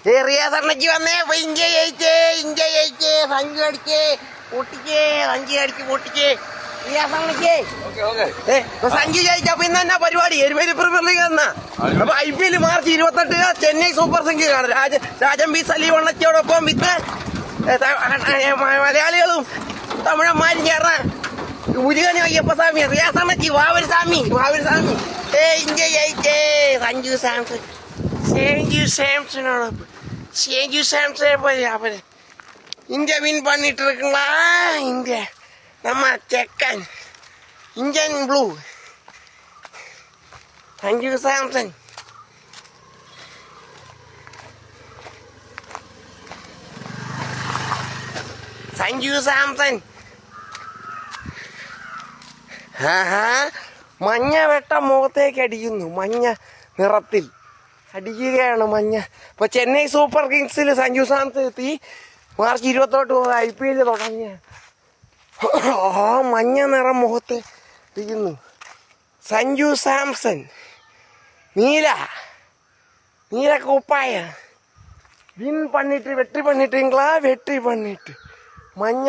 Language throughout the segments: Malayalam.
റിയാസണ്ണയ്ക്ക് വന്നേ. ഇന്ത്യ ജയിച്ചേ, ഇന്ത്യ ജയിച്ചേ. സഞ്ചി അടിച്ചേ, പൊട്ടിച്ചേ, സഞ്ചി അടിച്ച് പൊട്ടിച്ചേ. റിയാസണ്ണയ്ക്ക് സഞ്ചി ജയിച്ച. അപ്പൊ ഇന്ന് തന്നെ പരിപാടി എരുമേലി പ്രീമിയർ ലീഗ് എന്നാ. അപ്പൊ IPL March 28 Chennai super Kings കാണും. രാജൻ ബി സലീവണ്ണച്ചോടൊപ്പം വിത്ത് മലയാളികളും തമിഴന്മാരും ചേർന്ന ഉരുകനി അയ്യപ്പസ്വാമി, റിയാസണ്ണയ്ക്ക്, വാവൂർ സ്വാമി. ഇന്ത്യ ജയിച്ചേ. സഞ്ജു സാംസൺ, സാംസണോടൊപ്പം സഞ്ജു സാംസനെ പോലെ അവര് ഇന്ത്യ വിൻ பண்ணிட்டு இருக்குங்களா? ഇന്ത്യ நம்ம ചെക്കൻ ഇന്ത്യൻ ബ്ലൂ സഞ്ജു സാംസൺ. മഞ്ഞ വെട്ടം മുഖത്തേക്ക് അടിക്കുന്നു. മഞ്ഞ നിറത്തിൽ അടിക്കുകയാണ് മഞ്ഞ. ഇപ്പൊ ചെന്നൈ സൂപ്പർ കിങ്സിൽ സഞ്ജു സാംസൺ എത്തി. മാർച്ച് 28 IPL തുടങ്ങിയ മഞ്ഞ നിറം മുഖത്ത് ഇരിക്കുന്നു. സഞ്ജു സാംസൺ നീല കുപ്പായ വിൻ പണിട്ട് വെട്ടി പണിട്ട് മഞ്ഞ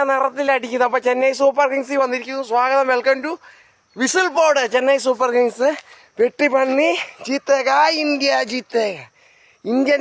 നിറത്തിൽ അടിക്കുന്നു. അപ്പൊ ചെന്നൈ സൂപ്പർ കിങ്സിൽ വന്നിരിക്കുന്നു. സ്വാഗതം, welcome to whistle board. Chennai super kings വെട്ടി പണി ജീത്തേഗ, ഇന്ത്യ ജീത്തേഗ. ഇന്ത്യൻ